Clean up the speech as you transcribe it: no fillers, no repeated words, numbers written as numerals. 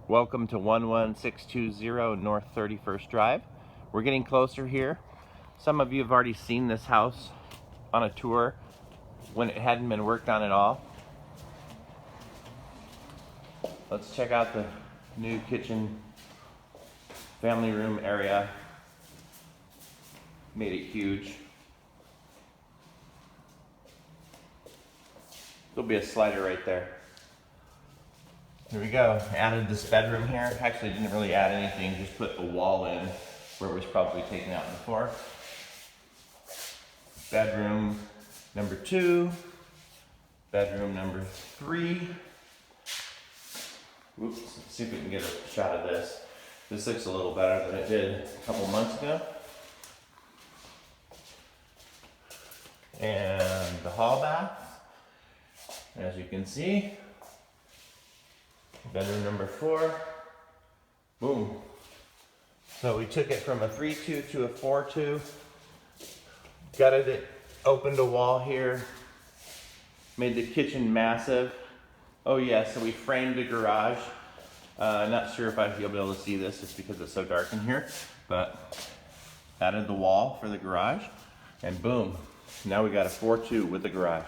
Welcome to 11620 North 31st Drive. We're getting closer here. Some of you have already seen this house on a tour when it hadn't been worked on at all. Let's check out the new kitchen family room area. Made it huge. There'll be a slider right there. Here we go. Added this bedroom here. Actually didn't really add anything, just put a wall in where it was probably taken out before. Bedroom number 2. Bedroom number 3. Oops, let's see if we can get a shot of this. This looks a little better than it did a couple months ago. And the hall bath, as you can see. Bedroom number 4. Boom. So we took it from a 3-2 to a 4-2. Gutted it, opened a wall here. Made the kitchen massive. Oh yeah, so we framed the garage. Not sure if you'll be able to see this just because it's so dark in here, but added the wall for the garage, and boom, now we got a 4-2 with the garage.